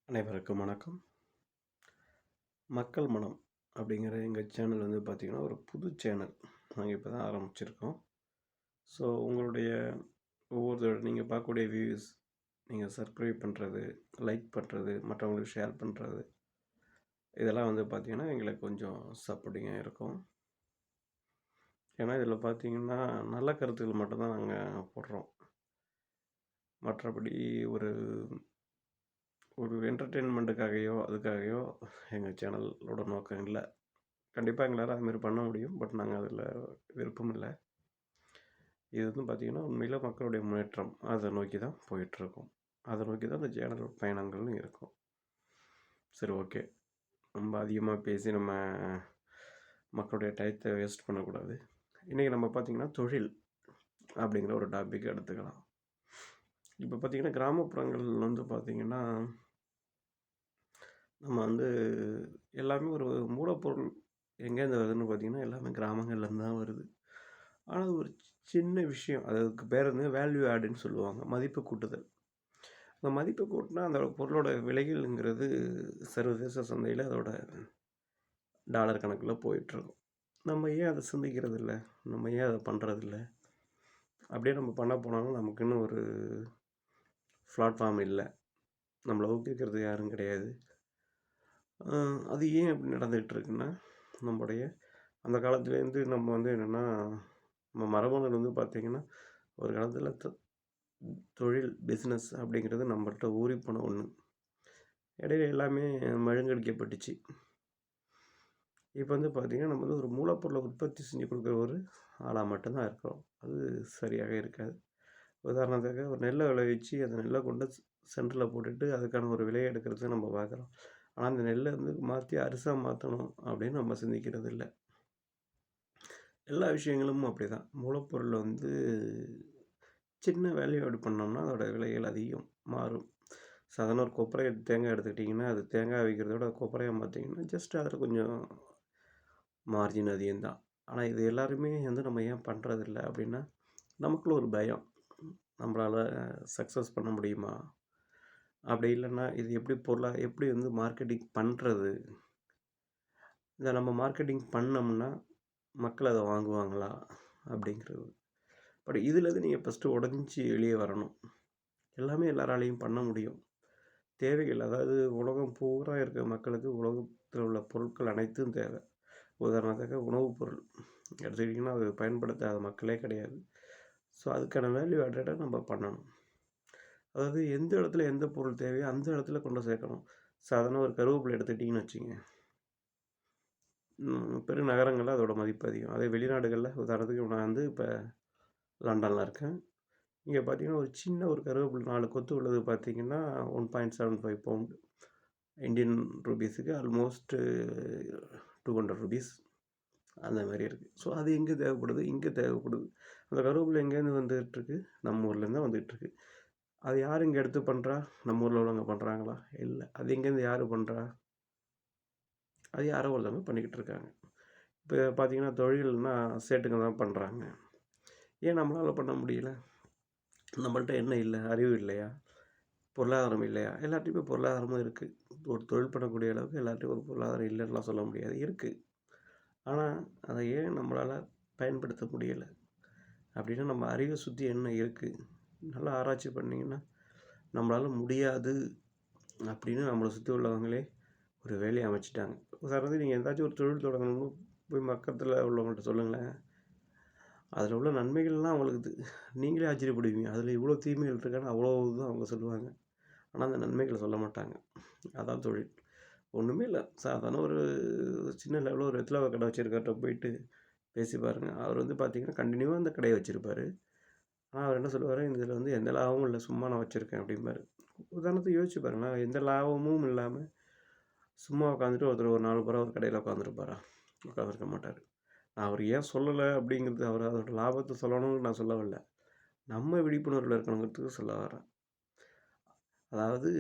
அனைவருக்கும் வணக்கம். மக்கள் மனம் அப்படிங்கிற எங்கள் சேனல் பார்த்திங்கன்னா ஒரு புது சேனல் நாங்கள் இப்போ தான் ஆரம்பிச்சிருக்கோம். ஸோ உங்களுடைய ஒவ்வொரு நீங்கள் பார்க்கக்கூடிய வியூஸ், நீங்கள் சப்ஸ்கிரைப் பண்ணுறது, லைக் பண்ணுறது, மற்றவங்களுக்கு ஷேர் பண்ணுறது, இதெல்லாம் பார்த்திங்கன்னா எங்களுக்கு கொஞ்சம் சப்போர்ட்டிங்காக இருக்கும். ஏன்னா இதில் பார்த்திங்கன்னா நல்ல கருத்துக்கள் மட்டும்தான் நாங்கள் போடுறோம். மற்றபடி ஒரு என்டர்டெயின்மெண்ட்டுக்காகவோ அதுக்காகவோ எங்கள் சேனலோட நோக்கம் இல்லை. கண்டிப்பாக எங்களால் அதுமாரி பண்ண முடியும். பட் நாங்கள் அதில் விருப்பம் இல்லை. இது பார்த்திங்கன்னா உண்மையில் மக்களுடைய முன்னேற்றம் அதை நோக்கி தான் போயிட்டுருக்கோம். அதை நோக்கி தான் இந்த சேனல் பயணங்கள்னு இருக்கும். சரி, ஓகே. ரொம்ப அதிகமாக பேசி நம்ம மக்களுடைய டயத்தை வேஸ்ட் பண்ணக்கூடாது. இன்றைக்கி நம்ம பார்த்திங்கன்னா தொழில் அப்படிங்கிற ஒரு டாபிக் எடுத்துக்கலாம். இப்போ பார்த்திங்கன்னா கிராமப்புறங்கள் பார்த்திங்கன்னா நம்ம எல்லாமே ஒரு மூலப்பொருள் எங்கேருந்து வருதுன்னு பார்த்திங்கன்னா எல்லாமே கிராமங்கள்லேருந்து தான் வருது. ஆனால் ஒரு சின்ன விஷயம், அதுக்கு பேர் வேல்யூ ஆடுன்னு சொல்லுவாங்க, மதிப்பு கூட்டுதல். அந்த மதிப்பு கூட்டினா அந்த பொருளோட விலைகள்ங்கிறது சர்வதேச சந்தையில் அதோட டாலர் கணக்கில் போயிட்டுருக்கும். நம்ம ஏன் அதை சிந்திக்கிறது இல்லை? நம்ம ஏன் அதை பண்ணுறதில்ல? அப்படியே நம்ம பண்ண போனாலும் நமக்குன்னு ஒரு பிளாட்ஃபார்ம் இல்லை, நம்மளை ஊக்குவிக்கிறது யாரும் கிடையாது. அது ஏன் அப்படி நடந்துகிட்ருக்குன்னா, நம்முடைய அந்த காலத்துலேருந்து நம்ம என்னென்னா, நம்ம மரபணுகள் பார்த்திங்கன்னா ஒரு காலத்தில் தொழில் பிஸ்னஸ் அப்படிங்கிறது நம்மள்கிட்ட ஊறி போன ஒன்று. இடையில எல்லாமே மழுங்கடிக்கப்பட்டுச்சு. இப்போ பார்த்திங்கன்னா நம்ம ஒரு மூலப்பொருளை உற்பத்தி செஞ்சு கொடுக்குற ஒரு ஆளாக மட்டும்தான் இருக்கிறோம். அது சரியாக இருக்காது. உதாரணத்துக்கு ஒரு நெல்லை விளைவிச்சு அந்த நெல்லை கொண்டு சென்டரில் போட்டுட்டு அதுக்கான ஒரு விலையை எடுக்கிறது நம்ம பார்க்குறோம். ஆனால் அந்த நெல்லை மாற்றி அரிசாக மாற்றணும் அப்படின்னு நம்ம சிந்திக்கிறது இல்லை. எல்லா விஷயங்களும் அப்படி தான். மூலப்பொருள் சின்ன வேல்யூ ஆட் பண்ணோம்னா அதோடய விலைகள் அதிகம் மாறும். சாதாரண ஒரு கொப்பரை தேங்காய் எடுத்துக்கிட்டிங்கன்னா, அது தேங்காய் விற்கிறதோட கொப்பரையை பார்த்திங்கன்னா ஜஸ்ட் அதில் கொஞ்சம் மார்ஜின் அதிகம்தான். ஆனால் இது எல்லாருமே நம்ம ஏன் பண்ணுறதில்ல அப்படின்னா, நமக்குள்ள ஒரு பயம். நம்மளால் சக்ஸஸ் பண்ண முடியுமா? அப்படி இல்லைன்னா இது எப்படி மார்க்கெட்டிங் பண்ணுறது? இதை நம்ம மார்க்கெட்டிங் பண்ணோம்னா மக்கள் அதை வாங்குவாங்களா? அப்படிங்கிறது. பட் இதுலேருந்து நீங்கள் ஃபஸ்ட்டு உடஞ்சி வெளியே வரணும். எல்லாமே எல்லாராலையும் பண்ண முடியும். தேவைகள், அதாவது உலகம் பூரா இருக்கிற மக்களுக்கு உலகத்தில் உள்ள பொருட்கள் அனைத்தும் தேவை. உதாரணத்துக்கு உணவுப் பொருள் எடுத்துக்கிட்டிங்கன்னா அது பயன்படுத்தாத மக்களே கிடையாது. ஸோ அதுக்கான வேல்யூ ஆடடாக நம்ம பண்ணணும். அதாவது எந்த இடத்துல எந்த பொருள் தேவையோ அந்த இடத்துல கொண்டு சேர்க்கணும். சாதாரண ஒரு கருவேப்பிலை எடுத்துக்கிட்டிங்கன்னு வச்சுங்க, பெருநகரங்களில் அதோட மதிப்பு அதிகம். அதே வெளிநாடுகளில் உதாரணத்துக்கு நான் இப்போ லண்டனில் இருக்கேன். இங்கே பார்த்திங்கன்னா ஒரு சின்ன ஒரு கருவேப்பிலை 4 கொத்து உள்ளது பார்த்திங்கன்னா 1.75 பவுண்டு இந்தியன் ரூபீஸுக்கு ஆல்மோஸ்ட்டு 200 ரூபீஸ் அந்த மாதிரி இருக்குது. ஸோ அது எங்கே தேவைப்படுது? இங்கே தேவைப்படுது. அந்த கருவேப்பிலை எங்கேருந்து வந்துகிட்ருக்கு? நம்ம ஊர்லேருந்து தான் வந்துகிட்ருக்கு. அது யார் இங்கே எடுத்து பண்ணுறா? நம்ம ஊரில் உள்ளவங்க பண்ணுறாங்களா? இல்லை. அது எங்கேருந்து யார் பண்ணுறா? அது யாரோ ஒருத்தவங்க பண்ணிக்கிட்டு இருக்காங்க. இப்போ பார்த்திங்கன்னா தொழில்னால் சேட்டுங்க தான் பண்ணுறாங்க. ஏன் நம்மளால் பண்ண முடியல? நம்மள்ட்ட என்ன இல்லை? அறிவு இல்லையா? பொருளாதாரம் இல்லையா? எல்லாத்தையுமே பொருளாதாரமும் இருக்குது. ஒரு தொழில் பண்ணக்கூடிய அளவுக்கு எல்லாத்தையும் ஒரு பொருளாதாரம் இல்லைன்னுலாம் சொல்ல முடியாது, இருக்குது. ஆனால் அதை ஏன் நம்மளால் பயன்படுத்த முடியலை அப்படின்னா, நம்ம அறிவை சுற்றி என்ன இருக்குது? நல்லா ஆராய்ச்சி பண்ணிங்கன்னா நம்மளால் முடியாது அப்படின்னு நம்மளை சுற்றி உள்ளவங்களே ஒரு வேலையை அமைச்சிட்டாங்க. உதாரணத்துக்கு நீங்கள் ஏதாச்சும் ஒரு தொழில் தொடங்கணும்னு போய் பக்கத்தில் உள்ளவங்கள்ட்ட சொல்லுங்களேன், அதில் உள்ள நன்மைகள்லாம் அவங்களுக்கு நீங்களே ஆச்சரியப்படுவீங்க. அதில் இவ்வளோ தீமைகள் இருக்கான்னு அவ்வளோ தான் அவங்க சொல்லுவாங்க. ஆனால் அந்த நன்மைகளை சொல்ல மாட்டாங்க. அதான் தொழில். ஒன்றுமே இல்லை, சாதாரண ஒரு சின்ன லெவலில் ஒரு வெத்தலை கடை வச்சுருக்கிறட்ட போயிட்டு பேசி பாருங்கள். அவர் பார்த்திங்கன்னா கண்டினியூவாக அந்த கடையை வச்சுருப்பார். ஆனால் அவர் என்ன சொல்லுவார், இதில் எந்த லாபமும் இல்லை, சும்மா நான் வச்சுருக்கேன் அப்படிம்பாரு. உதாரணத்துக்கு யோசிச்சு பாருங்களேன், எந்த லாபமும் இல்லாமல் சும்மா உட்காந்துட்டு ஒருத்தர் ஒரு 4 பேர் ஒரு கடையில் உட்காந்துருப்பாரா? உட்காந்துருக்க மாட்டார். நான் அவர் ஏன் சொல்லலை அப்படிங்கிறது, அவர் அதோட லாபத்தை சொல்லணும்னு நான் சொல்ல வரல, நம்ம விழிப்புணர்வில் இருக்கணுங்கிறதுக்கு சொல்ல வரேன். அதாவது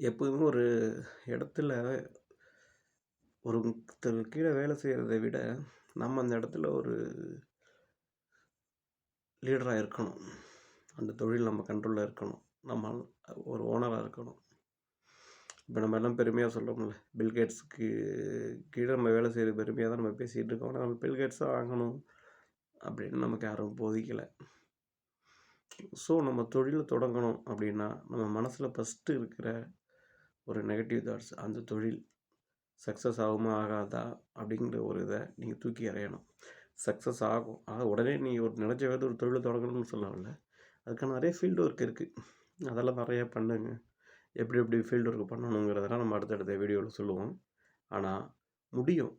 எப்போதுமே ஒரு இடத்துல ஒருத்தர் கீழே வேலை செய்கிறத விட நம்ம அந்த இடத்துல ஒரு லீடராக இருக்கணும். அந்த தொழில் நம்ம கண்ட்ரோலில் இருக்கணும். நம்ம ஒரு ஓனராக இருக்கணும். இப்போ நம்ம எல்லாம் பெருமையாக சொல்கிறோம்ல, பில்கேட்ஸுக்கு கீழே நம்ம வேலை செய்கிற பெருமையாக தான் நம்ம பேசிகிட்டு இருக்கோம். ஆனால் நம்ம பில்கேட்ஸ் தான் ஆகணும் அப்படின்னு நமக்கு யாரும் போதிக்கலை. ஸோ நம்ம தொழில் தொடங்கணும் அப்படின்னா நம்ம மனசில் ஃபஸ்ட்டு இருக்கிற ஒரு நெகட்டிவ் தாட்ஸ், அந்த தொழில் சக்ஸஸ் ஆகுமா ஆகாதா அப்படிங்கிற ஒரு இதை நீங்கள் தூக்கி எறியணும். சக்ஸஸ் ஆகும். உடனே நீங்கள் ஒரு நினச்ச வேறு ஒரு தொழிலை தொடங்கணும்னு சொல்லவில்ல. அதுக்கான நிறைய ஃபீல்டு ஒர்க் இருக்குது. அதெல்லாம் நிறையா பண்ணுங்க. எப்படி எப்படி ஃபீல்டு ஒர்க் பண்ணணுங்கிறதெல்லாம் நம்ம அடுத்தடுத்த வீடியோவில் சொல்லுவோம். ஆனால் முடியும்.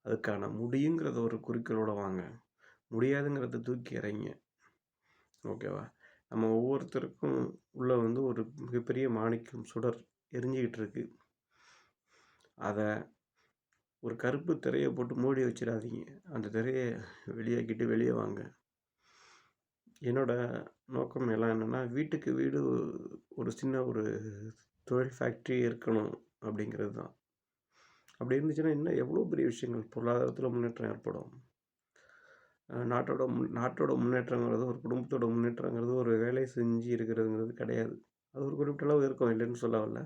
அதுக்கான முடியுங்கிறத ஒரு குறிக்கோளோடு வாங்க. முடியாதுங்கிறத தூக்கி இறங்க. ஓகேவா? நம்ம ஒவ்வொருத்தருக்கும் உள்ள வந்து ஒரு மிகப்பெரிய மாணிக்கம் சுடர் எரிஞ்சிக்கிட்டு இருக்கு. அதை ஒரு கருப்பு திரையை போட்டு மூடி வச்சிடாதீங்க. அந்த திரையை வெளியாக்கிட்டு வெளியே வாங்க. என்னோட நோக்கம் எல்லாம் என்னென்னா, வீட்டுக்கு வீடு ஒரு சின்ன ஒரு தொழில் ஃபேக்ட்ரி இருக்கணும் அப்படிங்கிறது தான். அப்படி இருந்துச்சுன்னா இன்னும் எவ்வளோ பெரிய விஷயங்கள் பொருளாதாரத்தில் முன்னேற்றம் ஏற்படும். நாட்டோட முன்னேற்றங்கிறது, ஒரு குடும்பத்தோட முன்னேற்றங்கிறது ஒரு வேலை செஞ்சு இருக்கிறதுங்கிறது கிடையாது. அது ஒரு குறிப்பிட்ட அளவு இருக்கும், இல்லைன்னு சொல்ல வரல.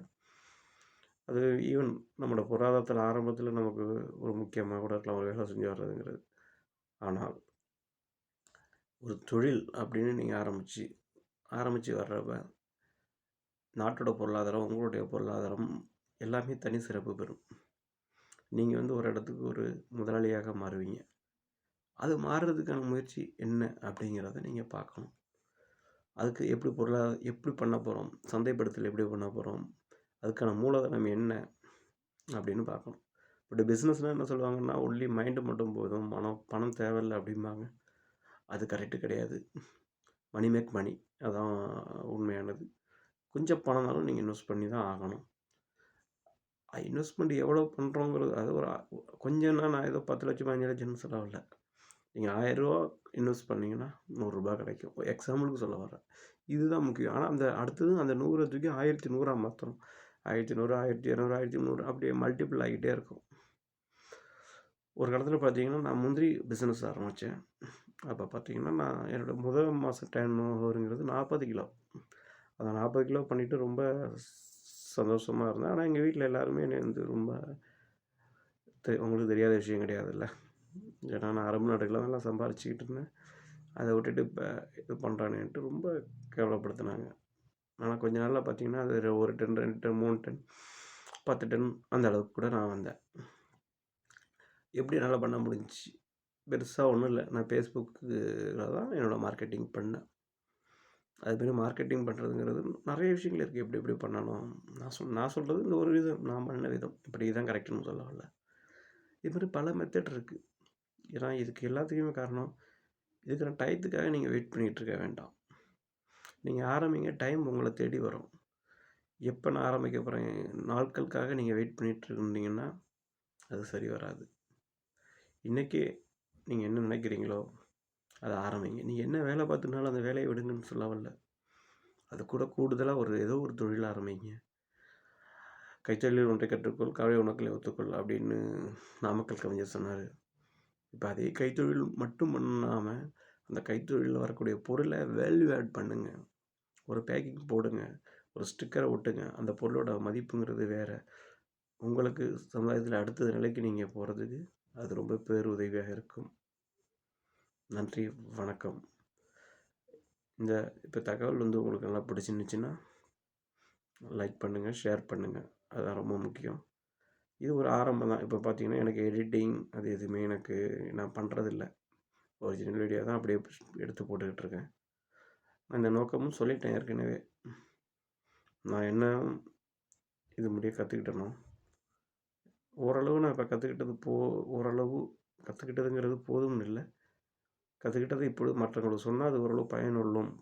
அது ஈவன் நம்மளோட பொருளாதாரத்தில் ஆரம்பத்தில் நமக்கு ஒரு முக்கியமாக கூட இருக்கலாம், ஒரு வேலை செஞ்சு வர்றதுங்கிறது. ஆனால் ஒரு தொழில் அப்படின்னு நீங்கள் ஆரம்பித்து வர்றப்ப நாட்டோட பொருளாதாரம், உங்களுடைய பொருளாதாரம் எல்லாமே தனி சிறப்பு பெறும். நீங்கள் வந்து ஒரு இடத்துக்கு ஒரு முதலாளியாக மாறுவீங்க. அது மாறுறதுக்கான முயற்சி என்ன அப்படிங்கிறத நீங்கள் பார்க்கணும். அதுக்கு எப்படி பண்ண போகிறோம், சந்தைப்படுத்தல் எப்படி பண்ண போகிறோம், அதுக்கான மூலதனம் என்ன அப்படின்னு பார்க்கணும். பட் பிஸ்னஸ்னால் என்ன சொல்லுவாங்கன்னா, ஒன்லி மைண்டு மட்டும் போதும், பணம் தேவையில்லை அப்படிம்பாங்க. அது கரெக்டு கிடையாது. மணி மேக் மணி, அதான் உண்மையானது. கொஞ்சம் பணம்னாலும் நீங்கள் இன்வெஸ்ட் பண்ணி தான் ஆகணும். இன்வெஸ்ட்மெண்ட் எவ்வளோ பண்ணுறோங்கிறது அது ஒரு கொஞ்சம்னா, நான் ஏதோ 10 லட்சம் 15 லட்சம்னு சொல்லவில்லை. நீங்கள் 1000 ரூபா இன்வெஸ்ட் பண்ணிங்கன்னா ₹100 கிடைக்கும். எக்ஸாம்பிளுக்கு சொல்ல வரேன். இதுதான் முக்கியம். ஆனால் அந்த அடுத்தது அந்த 100 தூக்கி 1100 மாற்றணும். 1100 1200 1300 அப்படியே மல்டிபிள் ஆகிட்டே இருக்கும். ஒரு காலத்தில் பார்த்தீங்கன்னா, நான் முந்திரி பிஸ்னஸ் ஆரம்பித்தேன். அப்போ பார்த்தீங்கன்னா, நான் என்னோடய முதல் மாதம் டர்ன் ஓவருங்கிறது 40 கிலோ. அதை 40 கிலோ பண்ணிவிட்டு ரொம்ப சந்தோஷமாக இருந்தேன். ஆனால் எங்கள் வீட்டில் எல்லாருமே என்னை வந்து ரொம்ப உங்களுக்கு தெரியாத விஷயம் கிடையாதுல்ல. ஏன்னா நான் அரபு நாடுகளில் நல்லா சம்பாரிச்சிக்கிட்டு இருந்தேன். அதை விட்டுட்டு இப்போ இது பண்ணுறானேன்ட்டு ரொம்ப கேவலப்படுத்தினாங்க. ஆனால் கொஞ்ச நாளில் பார்த்தீங்கன்னா, அது 1 டன் 2 டன் 3 டன் 10 டன் அந்த அளவுக்கு கூட நான் வந்தேன். எப்படி என்னால் பண்ண முடிஞ்சிச்சு? பெருசாக ஒன்றும் இல்லை. நான் ஃபேஸ்புக்கில் தான் என்னோடய மார்க்கெட்டிங் பண்ணேன். அதுமாரி மார்க்கெட்டிங் பண்ணுறதுங்கிறது நிறைய விஷயங்கள் இருக்குது. எப்படி எப்படி பண்ணணும், நான் சொல்கிறது இந்த ஒரு விதம், நான் பண்ண விதம் இப்படி தான் கரெக்டுன்னு சொல்ல வரல. இதுமாதிரி பல மெத்தட் இருக்குது. ஏன்னா இதுக்கு எல்லாத்துக்குமே காரணம், இதுக்கான டயத்துக்காக நீங்கள் வெயிட் பண்ணிகிட்டு இருக்க வேண்டாம். நீங்கள் ஆரம்பிங்க, டைம் உங்களை தேடி வரும். எப்போ நான் ஆரம்பிக்க போகிறேன் நாட்களுக்காக நீங்கள் வெயிட் பண்ணிகிட்டு இருந்தீங்கன்னா அது சரி வராது. இன்றைக்கே நீங்கள் என்ன நினைக்கிறீங்களோ அதை ஆரம்பிங்க. நீங்கள் என்ன வேலை பார்த்துனாலும் அந்த வேலையை விடுங்கன்னு சொல்ல வரல. அது கூட கூடுதலாக ஏதோ ஒரு தொழில் ஆரம்பிங்க. கைத்தொழில் ஒன்றை கற்றுக்கொள், கவலை உனக்களை ஒத்துக்கொள் அப்படின்னு நாமக்கல் கவிஞர் சொன்னார். இப்போ அதே கைத்தொழில் மட்டும் பண்ணாமல் அந்த கைத்தொழிலில் வரக்கூடிய பொருளை வேல்யூ ஆட் பண்ணுங்கள். ஒரு பேக்கிங் போடுங்க, ஒரு ஸ்டிக்கரை ஒட்டுங்க. அந்த பொருளோட மதிப்புங்கிறது வேறு. உங்களுக்கு சமுதாயத்தில் அடுத்த நிலைக்கு நீங்கள் போகிறதுக்கு அது ரொம்ப பேருதவியாக இருக்கும். நன்றி, வணக்கம். இப்போ தகவல் வந்து உங்களுக்கு நல்லா பிடிச்சிருந்துச்சின்னா லைக் பண்ணுங்கள், ஷேர் பண்ணுங்கள். அதுதான் ரொம்ப முக்கியம். இது ஒரு ஆரம்பம் தான். இப்போ பார்த்தீங்கன்னா, எனக்கு எடிட்டிங் அது எதுவுமே நான் பண்ணுறதில்ல. ஒரிஜினல் வீடியோ தான் அப்படியே எடுத்து போட்டுக்கிட்டு இருக்கேன். நான் இந்த நோக்கமும் சொல்லிட்டேன் ஏற்கனவே. நான் என்ன இது முடிய கற்றுக்கிட்டேனோ, ஓரளவு நான் இப்போ ஓரளவு கற்றுக்கிட்டதுங்கிறது போதும்னு இல்லை. கற்றுக்கிட்டது இப்பொழுது மற்றவங்களுக்கு சொன்னால் அது ஓரளவு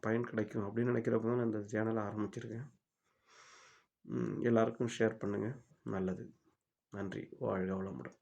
பயன் கிடைக்கும் அப்படின்னு நினைக்கிறப்ப தான் நான் இந்த சேனலை ஆரம்பிச்சிருக்கேன். எல்லாருக்கும் ஷேர் பண்ணுங்கள். நல்லது. நன்றி. வாழ்க வளமுடன்.